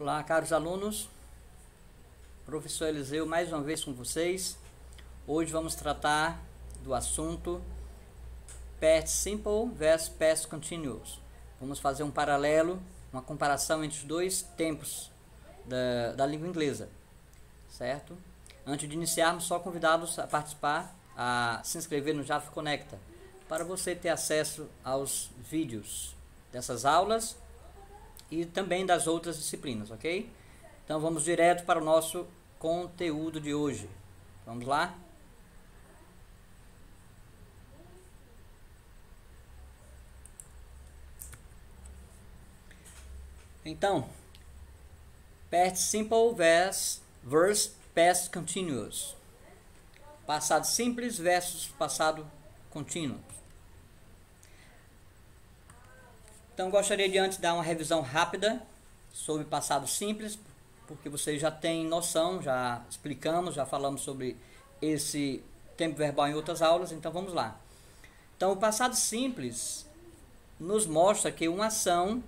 Olá, caros alunos, professor Eliseu mais uma vez com vocês. Hoje vamos tratar do assunto Past Simple versus Past Continuous. Vamos fazer um paralelo, uma comparação entre os dois tempos da língua inglesa, certo? Antes de iniciarmos, só convidá-los a participar, a se inscrever no Java Conecta, para você ter acesso aos vídeos dessas aulas e também das outras disciplinas, ok? Então vamos direto para o nosso conteúdo de hoje. Vamos lá? Então, Past Simple versus Past Continuous. Passado simples versus passado contínuo. Então, gostaria de antes dar uma revisão rápida sobre passado simples, porque vocês já têm noção, já explicamos, já falamos sobre esse tempo verbal em outras aulas, então vamos lá. Então, o passado simples nos mostra que uma ação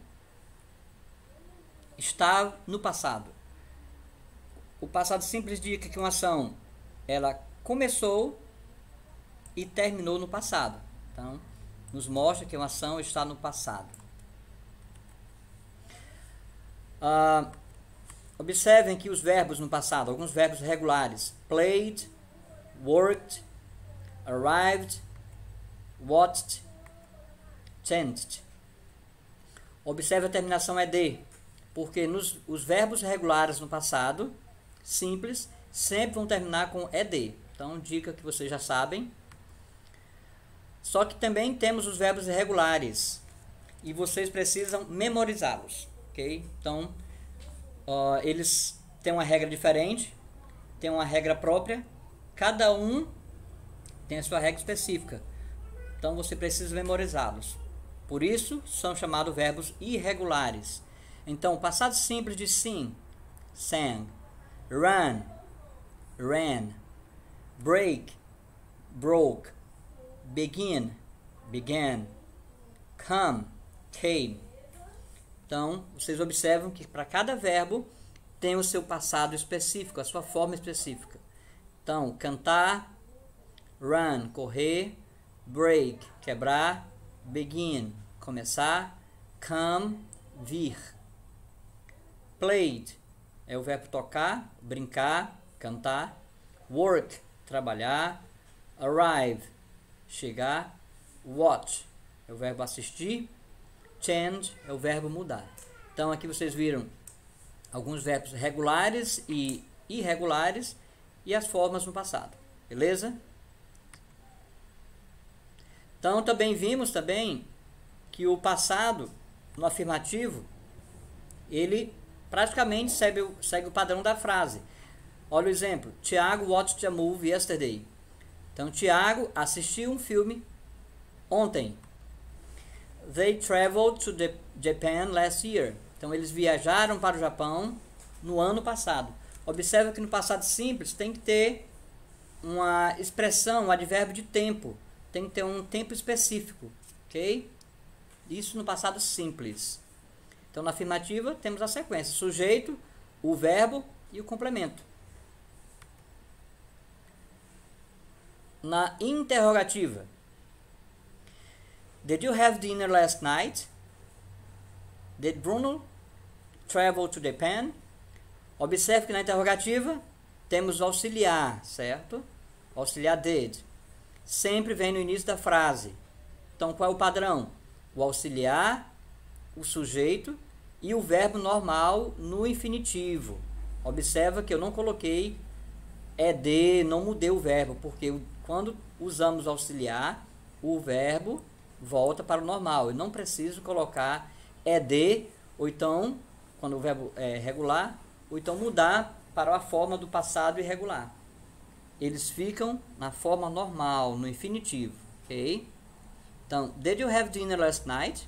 está no passado. O passado simples indica que uma ação ela começou e terminou no passado. Então, nos mostra que uma ação está no passado. Observem que os verbos no passado, alguns verbos regulares: played, worked, arrived, watched, changed. Observe a terminação ed, porque os verbos regulares no passado, simples, sempre vão terminar com ed. Então, dica que vocês já sabem. Só que também temos os verbos irregulares e vocês precisam memorizá-los. Okay? Então, eles têm uma regra diferente, têm uma regra própria, cada um tem a sua regra específica. Então, você precisa memorizá-los. Por isso, são chamados verbos irregulares. Então, o passado simples de sing, sang, run, ran, break, broke, begin, began, come, came. Então, vocês observam que para cada verbo tem o seu passado específico, a sua forma específica. Então, cantar, run, correr, break, quebrar, begin, começar, come, vir. Played é o verbo tocar, brincar, cantar. Work, trabalhar. Arrive, chegar. Watch é o verbo assistir. Change é o verbo mudar. Então aqui vocês viram alguns verbos regulares e irregulares e as formas no passado. Beleza? Então também vimos que o passado no afirmativo ele praticamente segue o padrão da frase. Olha o exemplo. Tiago watched a movie yesterday. Então Tiago assistiu um filme ontem. They traveled to Japan last year. Então eles viajaram para o Japão no ano passado. Observe que no passado simples tem que ter uma expressão, um advérbio de tempo. Tem que ter um tempo específico, ok? Isso no passado simples. Então na afirmativa temos a sequência: sujeito, o verbo e o complemento. Na interrogativa: Did you have dinner last night? Did Bruno travel to Japan? Observe que na interrogativa temos o auxiliar, certo? O auxiliar did. Sempre vem no início da frase. Então, qual é o padrão? O auxiliar, o sujeito e o verbo normal no infinitivo. Observa que eu não coloquei ed, não mudei o verbo, porque quando usamos auxiliar, o verbo volta para o normal. Eu não preciso colocar ed, ou então, quando o verbo é regular, ou então mudar para a forma do passado irregular. Eles ficam na forma normal, no infinitivo. Ok? Então, did you have dinner last night?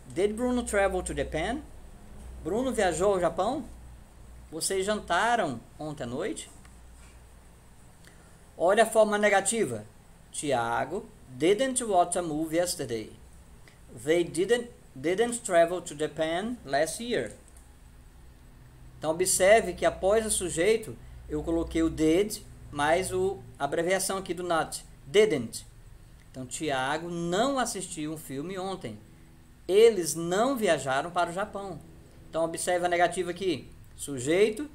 Did Bruno travel to Japan? Bruno viajou ao Japão? Vocês jantaram ontem à noite? Olha a forma negativa. Tiago didn't watch a movie yesterday. They didn't travel to Japan last year. Então observe que após o sujeito eu coloquei o did mais a abreviação aqui do not, didn't. Então Tiago não assistiu um filme ontem. Eles não viajaram para o Japão. Então observe a negativa aqui. Sujeito,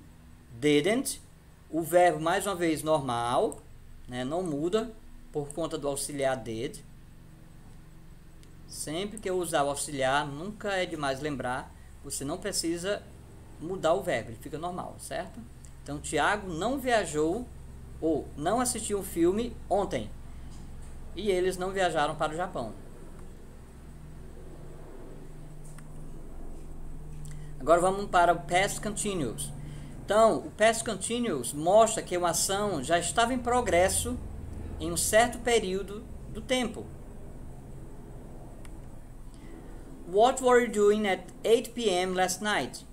didn't. O verbo mais uma vez normal, né, não muda por conta do auxiliar did. Sempre que eu usar o auxiliar, nunca é demais lembrar, você não precisa mudar o verbo, ele fica normal, certo? Então Tiago não viajou ou não assistiu um filme ontem. E eles não viajaram para o Japão. Agora vamos para o past continuous. Então, o past continuous mostra que uma ação já estava em progresso em um certo período do tempo. What were you doing at 8 p.m. last night?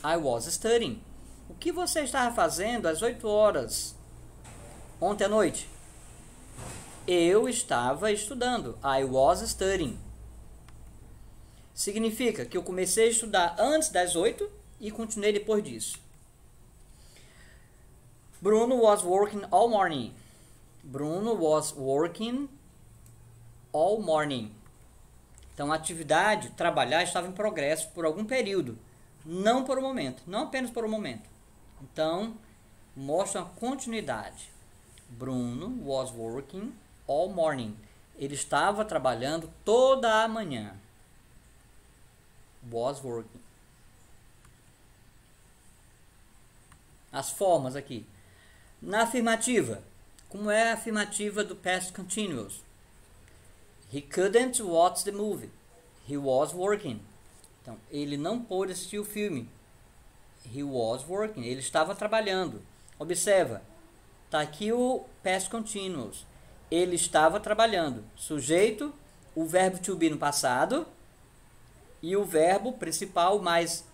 I was studying. O que você estava fazendo às 8 horas ontem à noite? Eu estava estudando. I was studying. Significa que eu comecei a estudar antes das 8 e continuei depois disso. Bruno was working all morning. Bruno was working all morning. Então a atividade, trabalhar, estava em progresso por algum período. Não por um momento. Não apenas por um momento. Então, mostra uma continuidade. Bruno was working all morning. Ele estava trabalhando toda a manhã. Was working. As formas aqui. Na afirmativa. Como é a afirmativa do past continuous? He couldn't watch the movie. He was working. Então, ele não pôde assistir o filme. He was working. Ele estava trabalhando. Observa. Está aqui o past continuous. Ele estava trabalhando. Sujeito, o verbo to be no passado e o verbo principal mais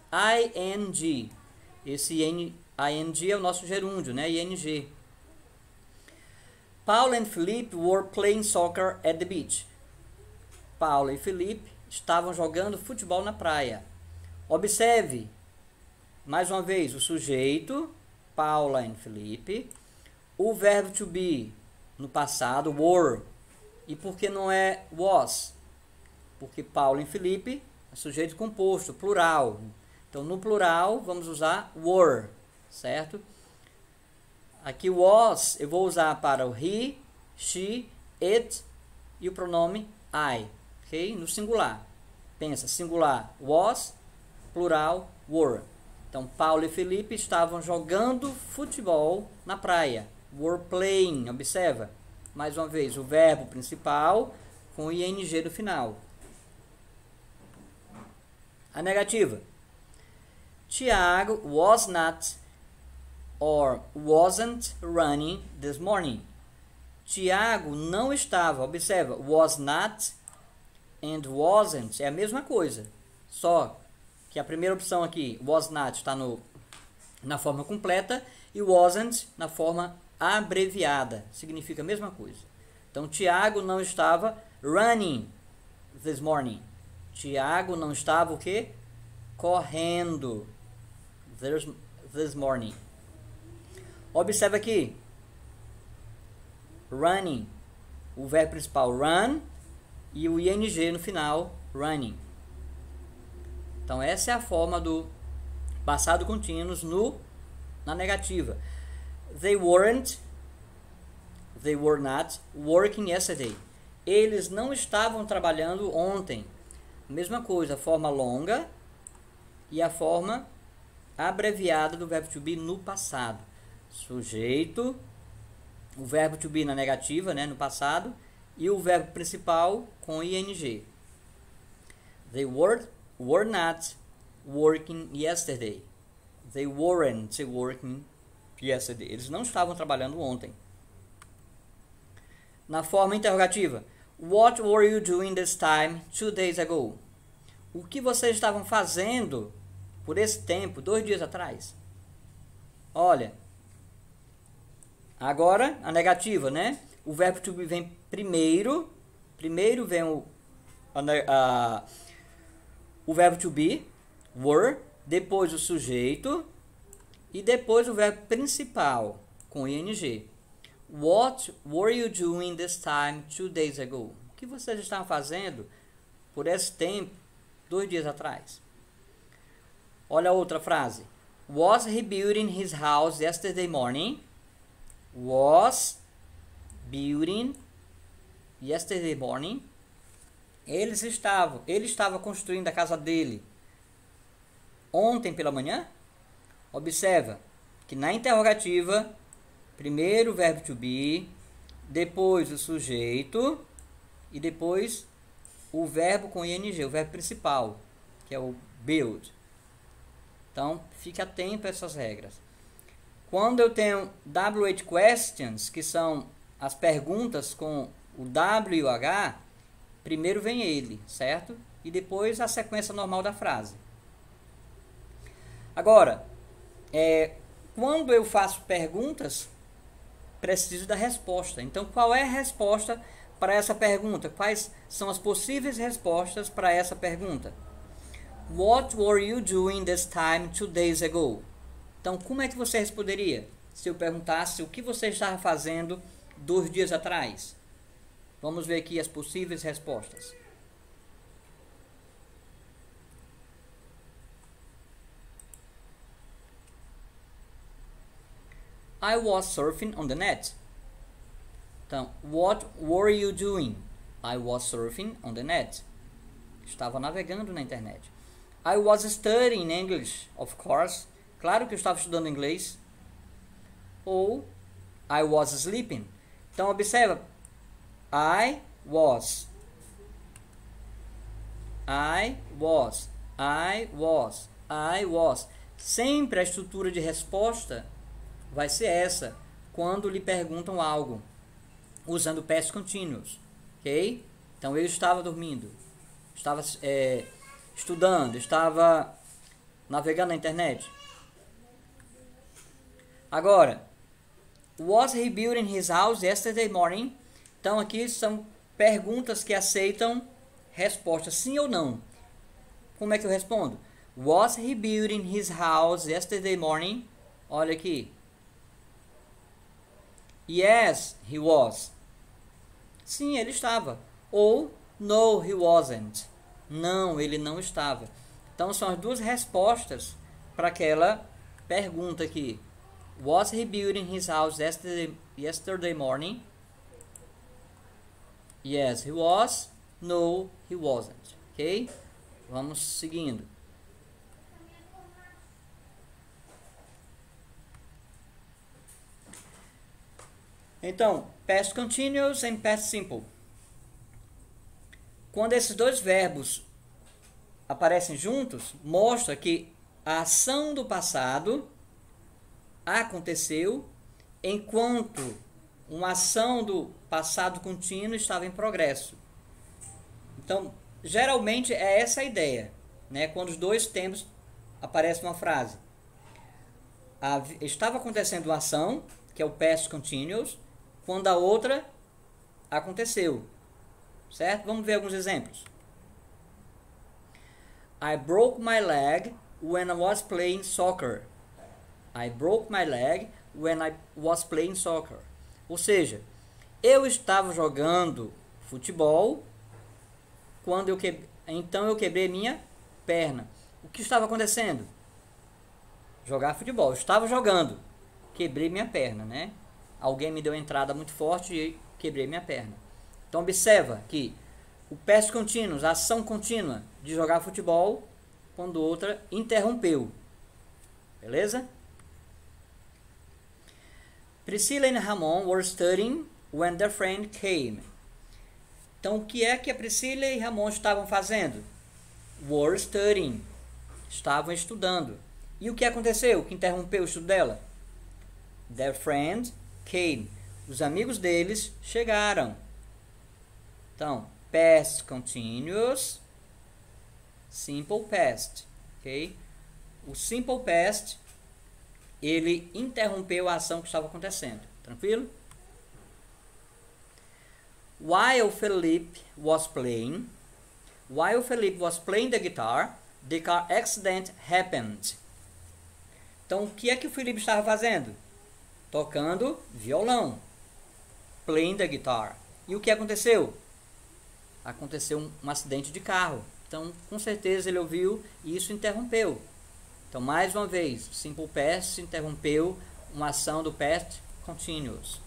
ing. Esse ing é o nosso gerúndio, né? ing. Paul and Philippe were playing soccer at the beach. Paulo e Felipe estavam jogando futebol na praia. Observe, mais uma vez, o sujeito, Paula e Felipe, o verbo to be no passado, were. E por que não é was? Porque Paulo e Felipe é sujeito composto, plural. Então, no plural, vamos usar were, certo? Aqui, was, eu vou usar para o he, she, it e o pronome I. Ok? No singular. Pensa, singular, was, plural, were. Então, Paulo e Felipe estavam jogando futebol na praia. Were playing. Observa. Mais uma vez, o verbo principal com ing no final. A negativa. Tiago was not or wasn't running this morning. Tiago não estava. Observa. Was not and wasn't é a mesma coisa. Só que a primeira opção aqui, was not, está na forma completa e wasn't na forma abreviada. Significa a mesma coisa. Então, Tiago não estava running this morning. Tiago não estava o quê? Correndo this morning. Observa aqui. Running. O verbo principal run e o ing no final, running. Então, essa é a forma do passado contínuo na negativa. They were not working yesterday. Eles não estavam trabalhando ontem. Mesma coisa, a forma longa e a forma abreviada do verbo to be no passado. Sujeito, o verbo to be na negativa, né, no passado, e o verbo principal com ing. They were not working yesterday. They weren't working yesterday. Eles não estavam trabalhando ontem. Na forma interrogativa. What were you doing this time 2 days ago? O que vocês estavam fazendo por esse tempo, 2 dias atrás? Olha. Agora, a negativa, né? O verbo to be vem primeiro. Primeiro vem o verbo to be, were. Depois o sujeito, e depois o verbo principal com ing. What were you doing this time 2 days ago? O que vocês estavam fazendo por esse tempo 2 dias atrás? Olha a outra frase. Was he building his house yesterday morning? Was building yesterday morning. Ele estava construindo a casa dele ontem pela manhã? Observa que na interrogativa, primeiro o verbo to be, depois o sujeito e depois o verbo com ing, o verbo principal, que é o build. Então, fique atento a essas regras. Quando eu tenho WH questions, que são as perguntas com o W e o H, primeiro vem ele, certo? E depois a sequência normal da frase. Agora, quando eu faço perguntas, preciso da resposta. Então, qual é a resposta para essa pergunta? Quais são as possíveis respostas para essa pergunta? What were you doing this time 2 days ago? Então, como é que você responderia se eu perguntasse o que você estava fazendo 2 dias atrás? Vamos ver aqui as possíveis respostas. I was surfing on the net. Então, what were you doing? I was surfing on the net. Estava navegando na internet. I was studying English, of course. Claro que eu estava estudando inglês. Ou I was sleeping. Então, observa. I was. Sempre a estrutura de resposta vai ser essa, quando lhe perguntam algo, usando past continuous, ok? Então, eu estava dormindo, estava estudando, estava navegando na internet. Agora, was he building his house yesterday morning? Então, aqui são perguntas que aceitam resposta sim ou não. Como é que eu respondo? Was he building his house yesterday morning? Olha aqui. Yes, he was. Sim, ele estava. Ou no, he wasn't. Não, ele não estava. Então, são as duas respostas para aquela pergunta aqui. Was he building his house yesterday morning? Yes, he was. No, he wasn't. Ok? Vamos seguindo. Então, past continuous e past simple. Quando esses dois verbos aparecem juntos, mostra que a ação do passado aconteceu enquanto uma ação do passado contínuo estava em progresso. Então, geralmente é essa a ideia, né? Quando os dois tempos aparece uma frase. Estava acontecendo uma ação, que é o past continuous, quando a outra aconteceu. Certo? Vamos ver alguns exemplos. I broke my leg when I was playing soccer. I broke my leg when I was playing soccer. Ou seja, eu estava jogando futebol quando então eu quebrei minha perna. O que estava acontecendo? Jogar futebol. Eu estava jogando. Quebrei minha perna, né? Alguém me deu entrada muito forte e quebrei minha perna. Então observa que o past continuous, a ação contínua de jogar futebol, quando outra interrompeu. Beleza? Priscilla and Ramon were studying when their friend came. Então o que é que a Priscila e Ramon estavam fazendo? Were studying. Estavam estudando. E o que aconteceu? O que interrompeu o estudo dela? Their friend came. Os amigos deles chegaram. Então, past continuous, simple past, ok? O simple past, ele interrompeu a ação que estava acontecendo. Tranquilo? While Felipe was playing the guitar, the car accident happened. Então, o que é que o Felipe estava fazendo? Tocando violão. Playing the guitar. E o que aconteceu? Aconteceu um acidente de carro. Então, com certeza ele ouviu e isso interrompeu. Então, mais uma vez, simple past interrompeu uma ação do past continuous.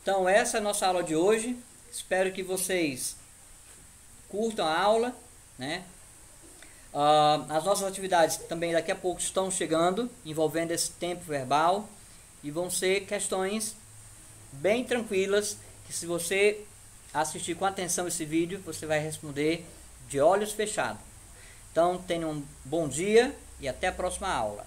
Então, essa é a nossa aula de hoje. Espero que vocês curtam a aula, né? As nossas atividades também daqui a pouco estão chegando, envolvendo esse tempo verbal, e vão ser questões bem tranquilas, que se você assistir com atenção esse vídeo, você vai responder de olhos fechados. Então, tenham um bom dia e até a próxima aula.